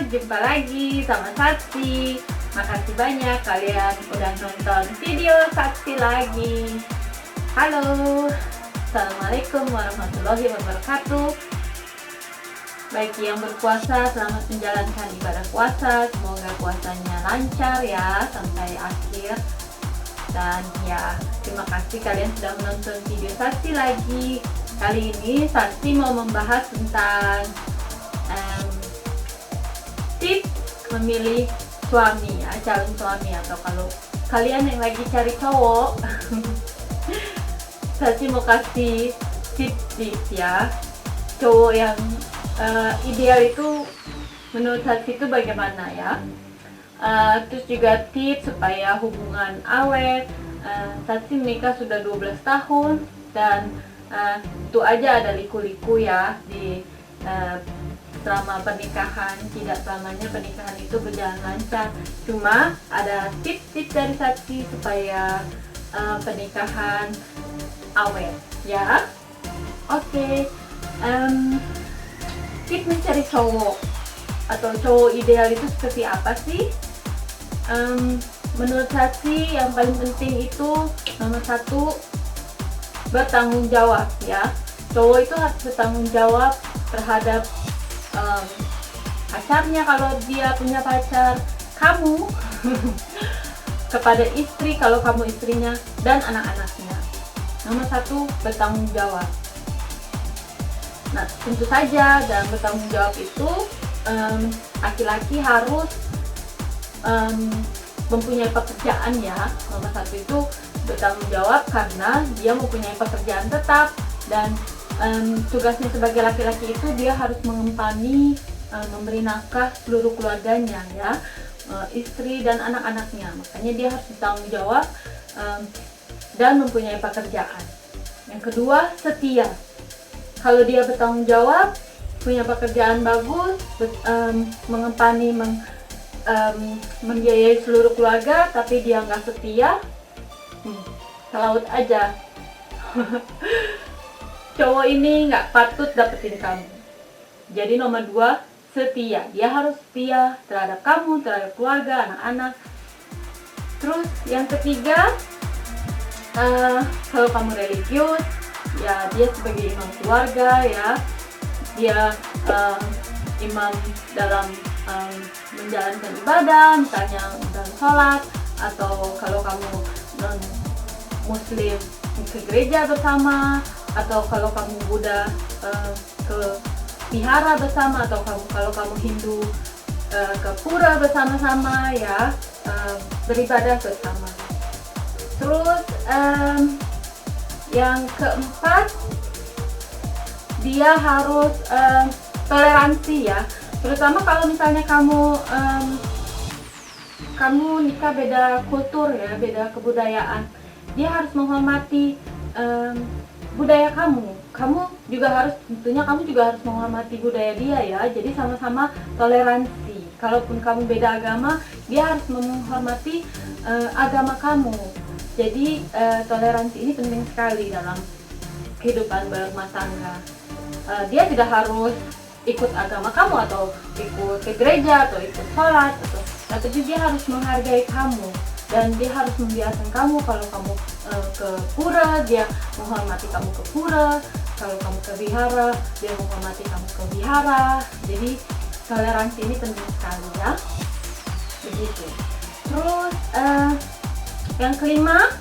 jumpa lagi sama Satsi. Makasih banyak kalian udah nonton video Satsi lagi. Halo, Assalamualaikum warahmatullahi wabarakatuh. Bagi yang berpuasa, selamat menjalankan ibadah puasa. Semoga puasanya lancar ya sampai akhir. Dan ya, terima kasih kalian sudah menonton video Satsi lagi. Kali ini Satsi mau membahas tentang tips memilih suami ya, calon suami, atau kalau kalian yang lagi cari cowok Satsi mau kasih tips ya, cowok yang ideal itu menurut Satsi itu bagaimana ya. Terus juga tips supaya hubungan awet. Satsi menikah sudah 12 tahun dan itu aja ada liku-liku ya di selama pernikahan. Tidak selamanya pernikahan itu berjalan lancar, cuma ada tips-tips dari Satsi supaya pernikahan awet ya. Oke. Tips mencari cowok atau cowok ideal itu seperti apa sih? Menurut Satsi yang paling penting itu nomor 1, bertanggung jawab ya. Cowok itu harus bertanggung jawab terhadap pacarnya kalau dia punya pacar, kamu kepada istri kalau kamu istrinya, dan anak-anaknya. Nomor 1, bertanggung jawab. Nah, tentu saja dalam bertanggung jawab itu laki-laki harus mempunyai pekerjaan ya. Nomor 1 itu bertanggung jawab karena dia mempunyai pekerjaan tetap, dan tugasnya sebagai laki-laki itu dia harus mengempani, memberi nafkah seluruh keluarganya ya, istri dan anak-anaknya. Makanya dia harus bertanggung jawab dan mempunyai pekerjaan. Yang kedua, setia. Kalau dia bertanggung jawab, punya pekerjaan bagus, mengempani, membiayai seluruh keluarga, tapi dia nggak setia, ke laut aja. Cowok ini nggak patut dapetin kamu. Jadi nomor 2, setia. Dia harus setia terhadap kamu, terhadap keluarga, anak-anak. Terus yang ketiga, kalau kamu religius, ya dia sebagai imam keluarga ya. Dia imam dalam menjalankan ibadah, misalnya dalam sholat, atau kalau kamu non muslim ke gereja bersama, atau kalau kamu Buddha ke vihara bersama, atau kalau kamu Hindu ke pura bersama-sama ya, beribadah bersama. Terus yang keempat, dia harus toleransi ya, terutama kalau misalnya kamu nikah beda kultur ya, beda kebudayaan. Dia harus menghormati budaya kamu. Kamu juga harus menghormati budaya dia ya. Jadi sama-sama toleransi. Kalaupun kamu beda agama, dia harus menghormati agama kamu. Jadi toleransi ini penting sekali dalam kehidupan berumah tangga. Dia tidak harus ikut agama kamu, atau ikut ke gereja, atau ikut sholat, tapi dia harus menghargai kamu, dan dia harus membiarkan kamu kalau kamu ke pura, dia menghormati kamu ke pura. Kalau kamu ke vihara, dia menghormati kamu ke vihara. Jadi toleransi ini penting sekali ya. Begitu. Terus yang kelima,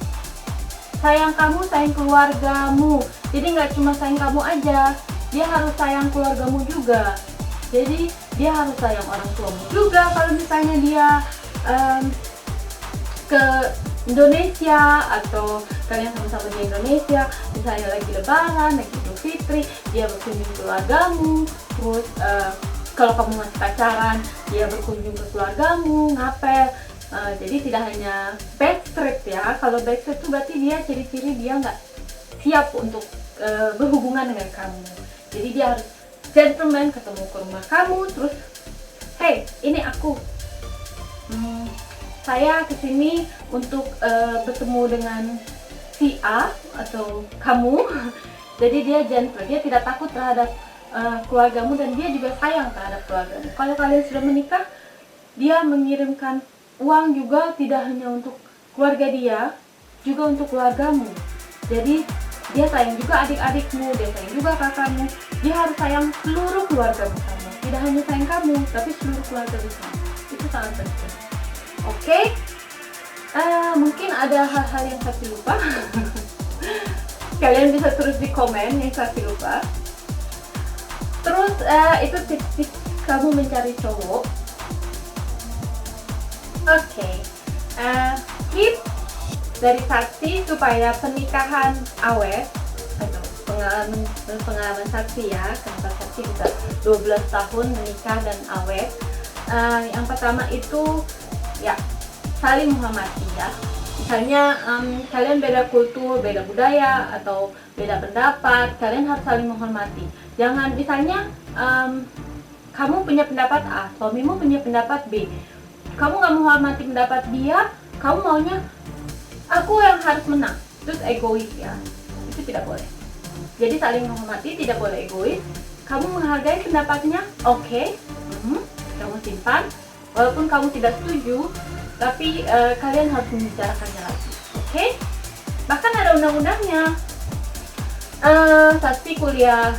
sayang kamu, sayang keluargamu. Jadi nggak cuma sayang kamu aja, dia harus sayang keluargamu juga. Jadi dia harus sayang orang tuamu juga. Kalau misalnya dia ke Indonesia, atau kalian sama-sama di Indonesia, misalnya lagi lebaran, lagi Idul Fitri, dia berkunjung ke keluargamu. Terus kalau kamu masih pacaran, dia berkunjung ke keluargamu, ngapel. Jadi tidak hanya backstreet ya. Kalau backstreet itu berarti dia ciri-ciri dia nggak siap untuk berhubungan dengan kamu. Jadi dia harus gentleman, ketemu ke rumah kamu, terus hey, ini aku, saya kesini untuk bertemu dengan si A atau kamu. Jadi dia gentle, dia tidak takut terhadap keluargamu, dan dia juga sayang terhadap keluargamu. Kalau kalian sudah menikah, dia mengirimkan uang juga tidak hanya untuk keluarga dia, juga untuk keluargamu. Jadi dia sayang juga adik-adikmu, dia sayang juga kakakmu. Dia harus sayang seluruh keluarga besarmu, tidak hanya sayang kamu, tapi seluruh keluarga besar. Itu sangat penting. Oke? Mungkin ada hal-hal yang saya lupa. Kalian bisa terus di komen yang saya lupa. Terus itu tips-tips kamu mencari cowok. Oke. Tips dari Saksi supaya pernikahan awet, atau pengalaman Saksi ya, kenapa Saksi bisa 12 tahun menikah dan awet. Yang pertama itu ya saling menghormati ya. Misalnya kalian beda kultur, beda budaya, atau beda pendapat, kalian harus saling menghormati. Jangan misalnya kamu punya pendapat A, suamimu punya pendapat B, kamu nggak menghormati pendapat dia, kamu maunya aku yang harus menang, terus egois ya, itu tidak boleh. Jadi saling menghormati, tidak boleh egois. Kamu menghargai pendapatnya, oke, kamu simpan, walaupun kamu tidak setuju, tapi kalian harus membicarakannya lagi, oke? Bahkan ada undang-undangnya. Saksi kuliah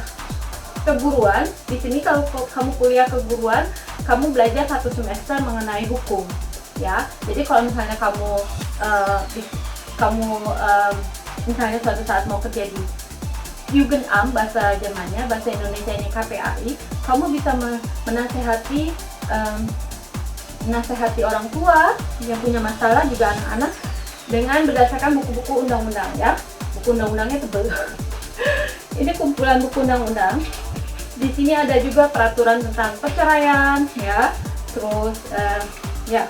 keguruan, di sini kalau kamu kuliah keguruan, kamu belajar 1 semester mengenai hukum, ya. Jadi kalau misalnya misalnya suatu saat mau kerja di Jugendamt, bahasa Jermannya, bahasa Indonesianya KPAI, kamu bisa menasehati orang tua yang punya masalah, juga anak-anak, dengan berdasarkan buku-buku undang-undang ya. Buku undang-undangnya tebal. Ini kumpulan buku undang-undang. Di sini ada juga peraturan tentang perceraian ya. Terus ya.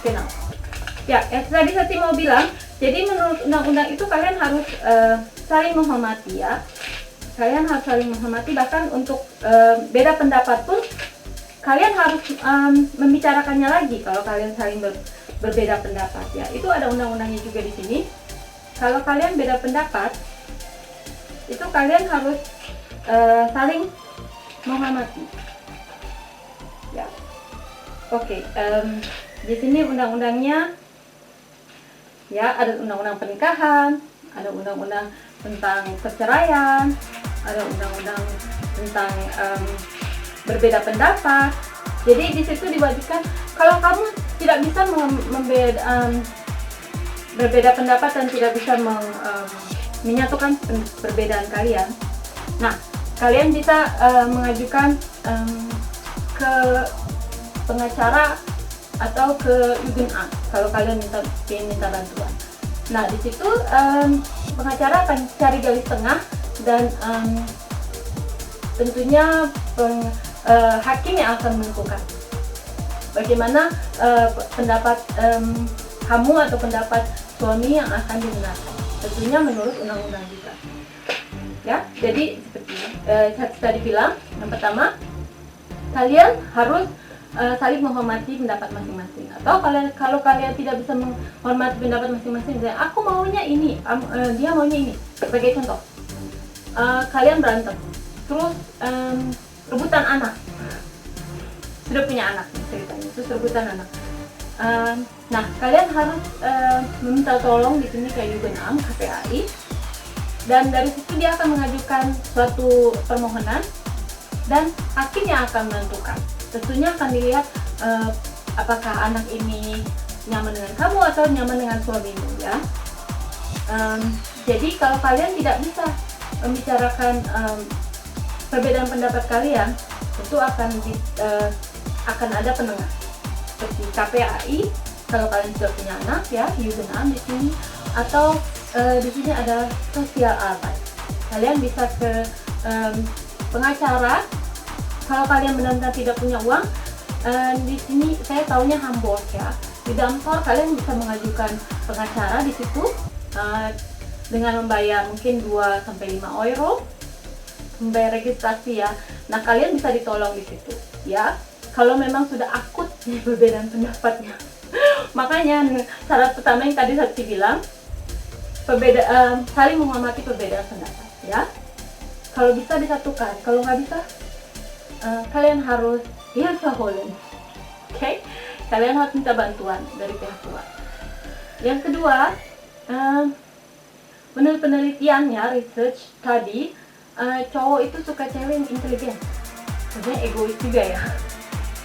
Genau. Ya, tadi Sati mau bilang, jadi menurut undang-undang itu kalian harus saling menghormati ya. Kalian harus saling menghormati, bahkan untuk beda pendapat pun kalian harus membicarakannya lagi kalau kalian saling berbeda pendapat ya. Itu ada undang-undangnya juga di sini. Kalau kalian beda pendapat, itu kalian harus saling menghormati. Ya. Oke, di sini undang-undangnya ya, ada undang-undang pernikahan, ada undang-undang tentang perceraian, ada undang-undang tentang berbeda pendapat. Jadi di situ diwajibkan kalau kamu tidak bisa berbeda pendapat dan tidak bisa menyatukan perbedaan kalian. Nah, kalian bisa mengajukan ke pengacara atau ke Jugendamt kalau kalian minta bantuan. Nah, di situ pengacara akan cari garis tengah, dan tentunya hakim yang akan menentukan bagaimana pendapat kamu atau pendapat suami yang akan dibenarkan, tentunya menurut undang-undang juga ya. Jadi seperti tadi bilang, yang pertama kalian harus saling menghormati pendapat masing-masing. Atau kalau kalian tidak bisa menghormati pendapat masing-masing, misalnya aku maunya ini, dia maunya ini. Sebagai contoh, kalian berantem, terus rebutan anak, sudah punya anak ceritanya, terus rebutan anak. Nah, kalian harus meminta tolong di sini ke Jugendamt KPAI, dan dari situ dia akan mengajukan suatu permohonan, dan hakimnya akan menentukan. Tentunya akan dilihat apakah anak ini nyaman dengan kamu atau nyaman dengan suamimu ya. Jadi kalau kalian tidak bisa membicarakan perbedaan pendapat kalian, tentu akan ada penengah seperti KPAI kalau kalian sudah punya anak ya, Jugendamt di sini, atau di sini ada sosial arbeit. Kalian bisa ke pengacara kalau kalian benar-benar tidak punya uang. Di sini saya tahunya Hamburg ya. Di Darmstadt kalian bisa mengajukan pengacara di situ dengan membayar mungkin 2-5 euro, membayar registrasi ya. Nah, kalian bisa ditolong di situ ya. Kalau memang sudah akut perbedaan pendapatnya. Makanya syarat pertama yang tadi Sakti bilang, saling menghormati perbedaan pendapat ya. Kalau bisa disatukan, kalau nggak bisa kalian harus hilfeholen. Oke? Kalian harus minta bantuan dari pihak luar. Yang kedua, menurut penelitiannya, research tadi, cowok itu suka cewek yang inteligen. Sebenarnya egois juga ya.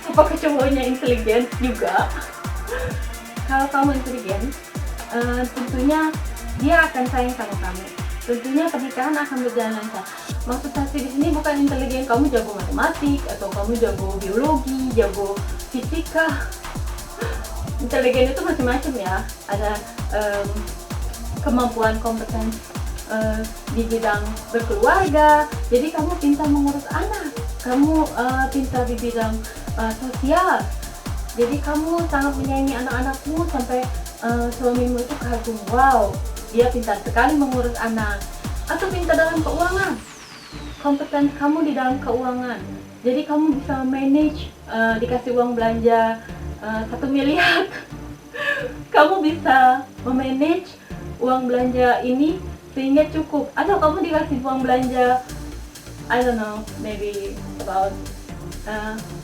Apakah cowoknya inteligen juga? Kalau kamu inteligen, tentunya dia akan sayang sama kamu. Tentunya pernikahan akan berjalan lancar. Maksud saya di sini bukan inteligen kamu jago matematik atau kamu jago biologi, jago fisika. Inteligen itu macam-macam ya. Ada kemampuan kompeten di bidang berkeluarga. Jadi kamu pintar mengurus anak. Kamu pintar di bidang sosial. Jadi kamu sangat menyayangi anak-anakmu sampai suamimu itu kagum, wow, dia pintar sekali mengurus anak. Atau pintar dalam keuangan, kompeten kamu di dalam keuangan. Jadi kamu bisa manage, dikasih uang belanja 1 miliar, kamu bisa memanage uang belanja ini sehingga cukup. Atau kamu dikasih uang belanja, I don't know, maybe about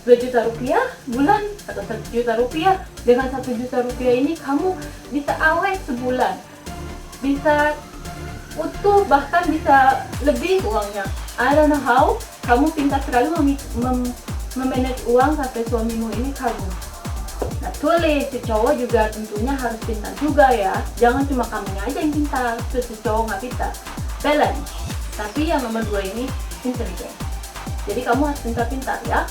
2 juta rupiah bulan atau 1 juta rupiah. Dengan 1 juta rupiah ini kamu bisa awet sebulan, bisa utuh, bahkan bisa lebih uangnya. I don't know how. Kamu pintar sekali memanage uang sampai suamimu ini kagum. Nah, tulis si cowok juga tentunya harus pintar juga ya. Jangan cuma kamunya aja yang pintar, terus si cowok nggak pintar. Balance. Tapi yang nomor 2 ini intelijen. Jadi kamu harus pintar-pintar ya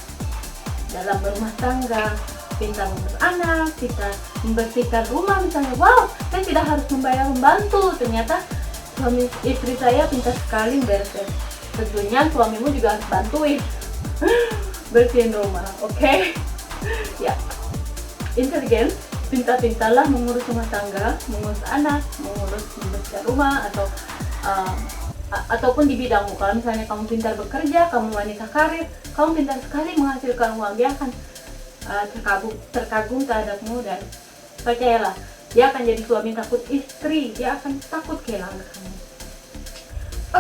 dalam berumah tangga, pintar mengurus anak, pintar membersihkan rumah misalnya. Wow, saya tidak harus membayar pembantu, ternyata suami istri saya pintar sekali beres. Tentunya suamimu juga harus bantuin bersihin rumah, oke? Ya, intelijen, pintar-pintarlah mengurus rumah tangga, mengurus anak, membersihkan rumah, atau ataupun di bidangmu. Kalau misalnya kamu pintar bekerja, kamu wanita karir, kamu pintar sekali menghasilkan uang, dia akan terkagum terhadapmu, dan percayalah, dia akan jadi suami takut istri, dia akan takut kehilangan kamu.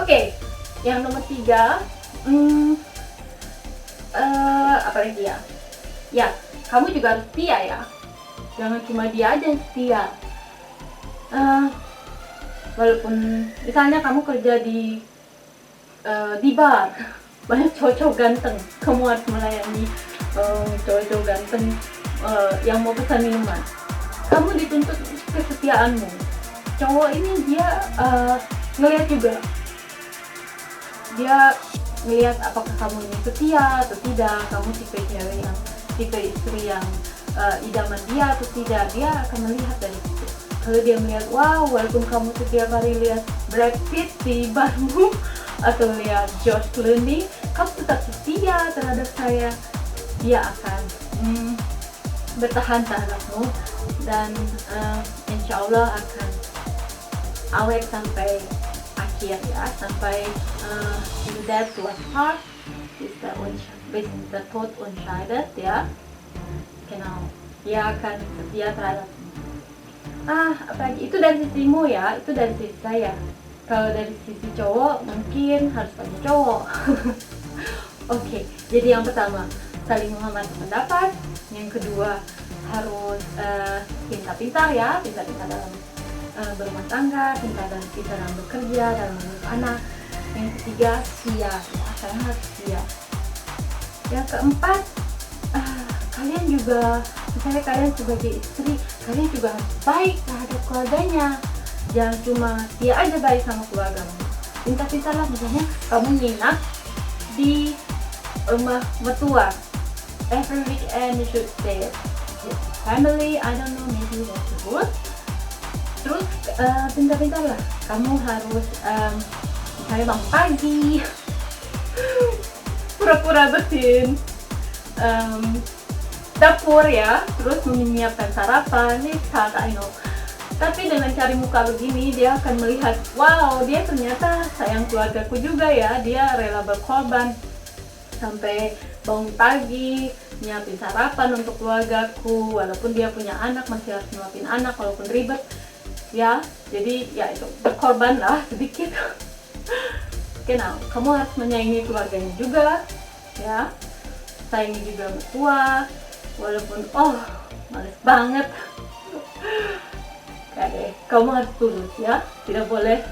Oke, yang nomor 3, apa lagi ya? Ya, kamu juga harus setia ya. Jangan cuma dia aja yang setia. Walaupun misalnya kamu kerja di bar, banyak cowok-cowok ganteng, kamu harus melayani cowok-cowok ganteng yang mau pesan minuman. Kamu dituntut kesetiaanmu. Cowok ini dia ngelihat juga, dia ngelihat apakah kamu ini setia atau tidak, kamu tipe cewek yang tipe istri yang idaman dia atau tidak. Dia akan melihat dari situ. Kalau dia melihat, wow, walaupun kamu setiap hari lihat Brad Pitt di barmu atau lihat George Clooney, kamu tetap setia terhadap saya, dia akan bertahan terhadapmu, dan insya Allah akan awet sampai akhir ya, sampai in that last part is the thought unscheidet ya, genau, dia akan setia terhadapmu. Apalagi itu dari sisimu ya, itu dari sisi saya. Kalau dari sisi cowok mungkin harus tanya cowok. Oke, jadi yang pertama saling menghormati pendapat, yang kedua harus pintar-pintar ya, pintar-pintar dalam berumah tangga, pintar dalam bekerja, dalam mengurus anak. Yang ketiga setia, ya, kalian harus setia. Yang keempat, kalian juga, misalnya kalian sebagai istri, kalian juga harus baik terhadap keluarganya. Jangan cuma dia aja baik sama keluargamu. Pintar-pintarlah, misalnya kamu nginap di rumah mertua, every weekend you should stay with family, I don't know, maybe that's good. Terus pintar-pintarlah, kamu harus misalnya bangun pagi, pura-pura bersihin dapur ya, terus menyiapkan sarapan, ini saat I know. Tapi dengan cari muka begini, dia akan melihat, wow, dia ternyata sayang keluargaku juga ya, dia rela berkorban sampai bangun pagi, nyiapin sarapan untuk keluargaku, walaupun dia punya anak, masih harus nyuapin anak walaupun ribet ya. Jadi ya itu berkorban lah sedikit. Kenal, kamu harus menyayangi keluarganya juga, ya. Sayangi juga mertua, walaupun males banget. Oke, kamu harus tulus ya, tidak boleh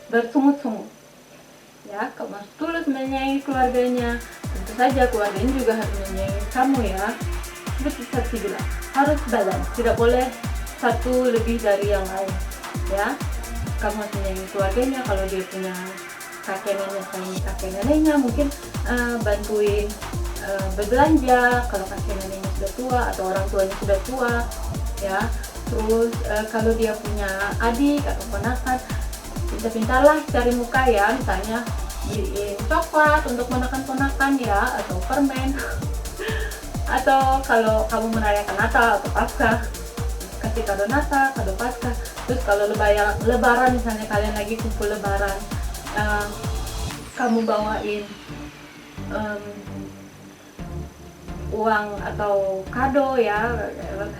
bersungut-sungut. Ya, kamu harus tulus menyayangi keluarganya. Tentu saja keluarganya juga harus menyayangi kamu ya. Seperti saya bilang, harus balance, tidak boleh satu lebih dari yang lain. Ya, kamu harus menyayangi keluarganya. Kalau dia punya kakek nenek, sayangi kakek neneknya, mungkin bantuin berbelanja kalau kakek neneknya sudah tua atau orang tuanya sudah tua, ya. Terus kalau dia punya adik atau ponakan, pintar-pintarlah cari muka ya, misalnya beliin coklat untuk ponakan-ponakan ya, atau permen. Atau kalau kamu merayakan Natal atau Paskah, kasih kado Natal, kado Paskah. Terus kalau lebaran misalnya kalian lagi kumpul lebaran, kamu bawain uang atau kado ya,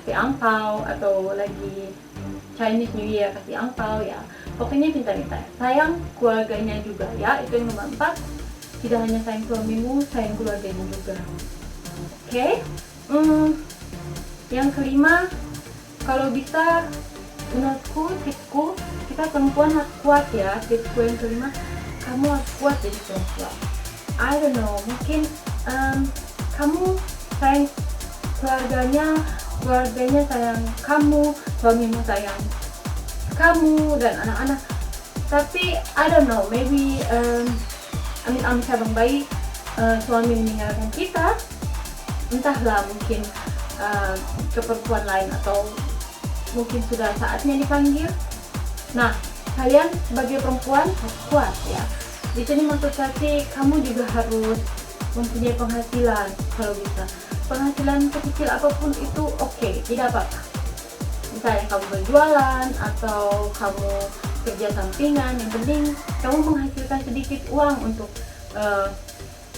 kasih angpau, atau lagi Chinese New Year kasih angpau ya. Pokoknya pintar-pintar, sayang keluarganya juga ya, itu yang nomor 4. Tidak hanya sayang suamimu, sayang keluarganya juga. Oke. Yang kelima, kalau bisa, menurutku, tipsku, kita perempuan harus kuat ya. Tipsku yang kelima, kamu harus kuat jadi perempuan. I don't know, mungkin kamu sayang keluarganya sayang kamu, suamimu sayang kamu dan anak-anak. Tapi I don't know, maybe amit-amit cabang bayi suami meninggalkan kita, entahlah, mungkin ke perempuan lain atau mungkin sudah saatnya dipanggil. Nah, kalian sebagai perempuan harus kuat ya. Di sini maksud saya sih, kamu juga harus mempunyai penghasilan kalau bisa. Penghasilan sekecil apapun itu oke, tidak apa-apa. Misalnya kamu berjualan atau kamu kerja sampingan, yang penting kamu menghasilkan sedikit uang untuk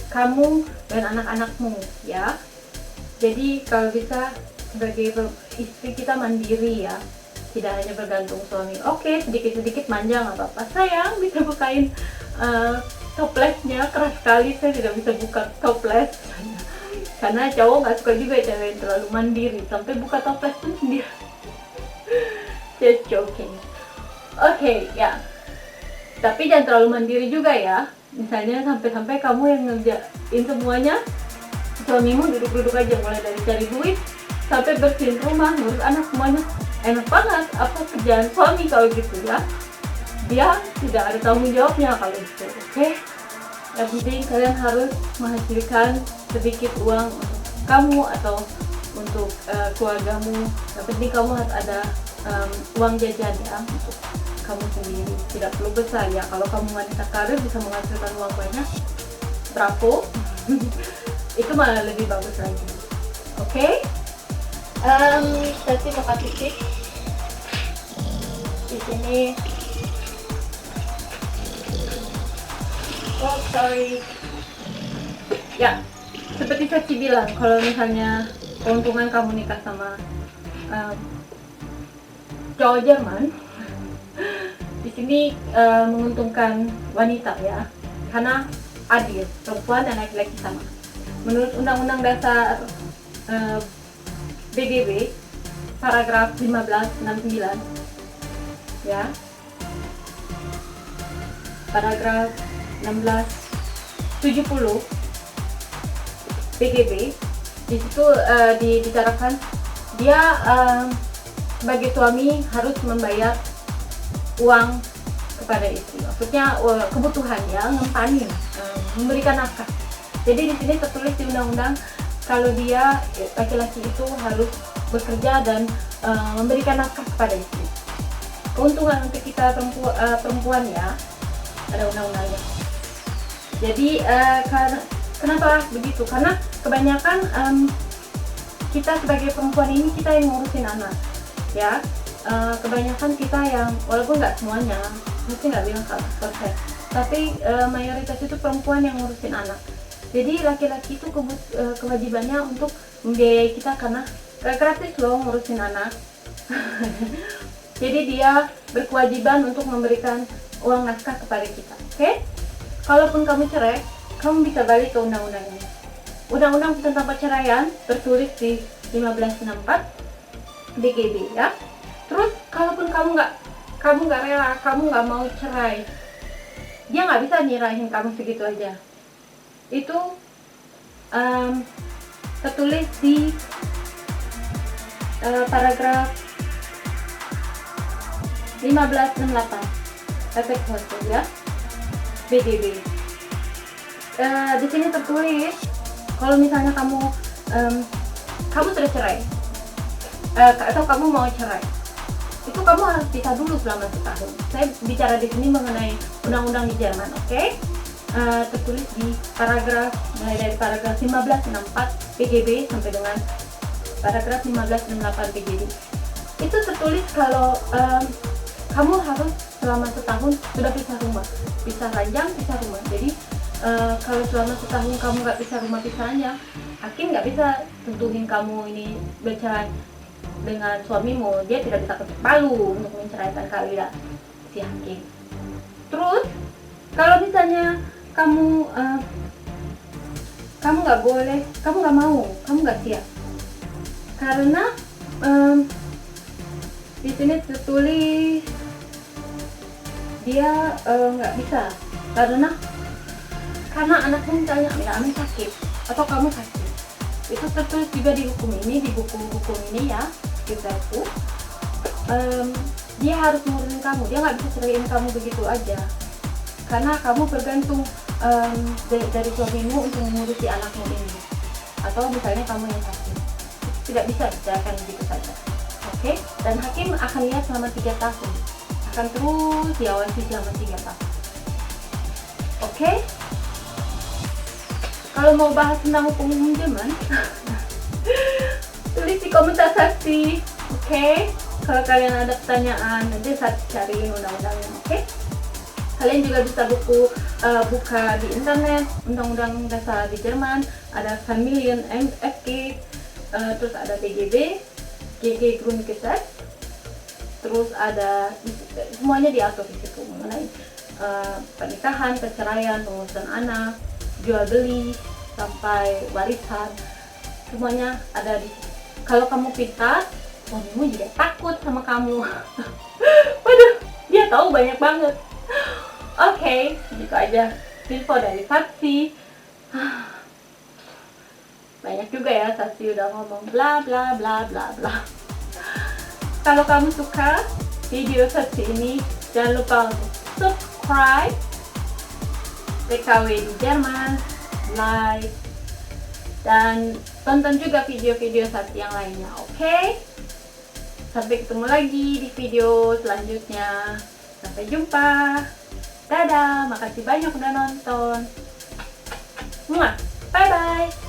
kamu dan anak-anakmu ya. Jadi kalau bisa sebagai istri kita mandiri ya, tidak hanya bergantung suami. Oke, sedikit-sedikit manja nggak apa-apa. Sayang, bisa bukain toplesnya. Keras sekali saya tidak bisa buka toples karena cowok nggak suka juga cewek yang terlalu mandiri sampai buka toples pun sendiri. Just joking. Oke, ya. Tapi jangan terlalu mandiri juga ya. Misalnya sampai-sampai kamu yang ngerjain semuanya, suamimu duduk-duduk aja, mulai dari cari duit sampai bersihin rumah, ngurus anak, semuanya. Enak banget. Apa kerjaan suami kalau gitu ya? Dia tidak ada tanggung jawabnya kalau gitu. Oke? Yang penting kalian harus menghasilkan sedikit uang untuk kamu atau untuk keluargamu. Yang penting kamu harus ada uang jajan ya untuk kamu sendiri. Tidak perlu besar ya. Kalau kamu wanita karir bisa menghasilkan uang banyak, bravo. Itu malah lebih bagus lagi. Oke? Saya sih mau kasih tips di sini. Oh sorry. Ya, seperti saya bilang, kalau misalnya keuntungan kamu nikah sama cowok Jerman, di sini menguntungkan wanita ya, karena adil, perempuan dan laki-laki sama. Menurut Undang-Undang Dasar BGB paragraf 1569 ya, paragraf 1670 BGB, di situ dibicarakan dia sebagai suami harus membayar uang kepada istri, maksudnya kebutuhan ya, ngempanin, memberikan nafkah. Jadi di sini tertulis di undang-undang kalau dia laki-laki itu harus bekerja dan memberikan nafkah kepada istri. Keuntungan untuk kita perempuan ya, ada undang-undangnya. Jadi kenapa begitu? Karena kebanyakan kita sebagai perempuan ini kita yang ngurusin anak ya. Kebanyakan kita yang, walaupun nggak semuanya, mesti nggak bilang 100%, tapi mayoritas itu perempuan yang ngurusin anak. Jadi laki-laki itu kewajibannya untuk membiayai kita karena gratis loh ngurusin anak. Jadi dia berkewajiban untuk memberikan uang nafkah kepada kita. Oke? Kalaupun kamu cerai, kamu bisa balik ke undang-undang ini. Undang-undang tentang perceraian tertulis di 1564 BGB ya. Terus kalaupun kamu nggak rela, kamu nggak mau cerai, dia nggak bisa nyerahin kamu segitu aja. Itu tertulis di paragraf 1568 efek hotel ya, BGB. Di sini tertulis kalau misalnya kamu sudah cerai atau kamu mau cerai, itu kamu harus pisah dulu selama setahun. Saya bicara di sini mengenai undang-undang di Jerman, oke? Tertulis di paragraf, mulai dari paragraf 1564 PGB sampai dengan paragraf 1568 PGB. Itu tertulis kalau kamu harus selama setahun sudah pisah rumah, pisah ranjang, pisah rumah. Jadi kalau selama setahun kamu nggak pisah rumah pisahnya, hakim nggak bisa tentuin kamu ini bercerai dengan suamimu. Dia tidak bisa ketuk palu untuk menceraikan kalian, si hakim. Terus kalau misalnya kamu nggak boleh, kamu nggak mau, kamu nggak siap, karena di sini tertulis dia nggak bisa karena anakmu misalnya amit-amit sakit atau kamu sakit. Itu tertulis juga di hukum ini, di buku hukum ini ya, Kitabku. Dia harus ngurusin kamu, dia nggak bisa ceraiin kamu begitu aja, karena kamu bergantung dari suamimu untuk mengurusi anakmu ini, atau misalnya kamu yang sakit, tidak bisa diceraikan begitu saja. Oke? Dan hakim akan lihat selama 3 tahun, akan terus diawasi selama 3 tahun. Oke? Kalau mau bahas tentang hukum Jerman, tulis di komentar saksi. Oke? Kalau kalian ada pertanyaan, nanti saya cariin undang-undangnya. Oke? Kalian juga bisa buka di internet undang-undang dasar di Jerman, ada Familien FG, terus ada BGB, GG Grundgesetz, terus ada semuanya diatur di situ mengenai pernikahan, perceraian, pengurusan anak, jual beli sampai warisan, semuanya ada di situ. Kalau kamu pintar, suamimu juga takut sama kamu. Waduh, dia tahu banyak banget. Oke, gitu aja info dari Saksi. Banyak juga ya, Saksi udah ngomong bla bla bla bla bla. Kalau kamu suka video Saksi ini, jangan lupa untuk subscribe TKW di Jerman, like, dan tonton juga video-video Saksi yang lainnya. Oke? Sampai ketemu lagi di video selanjutnya. Sampai jumpa. Dadah, makasih banyak udah nonton. Bye bye.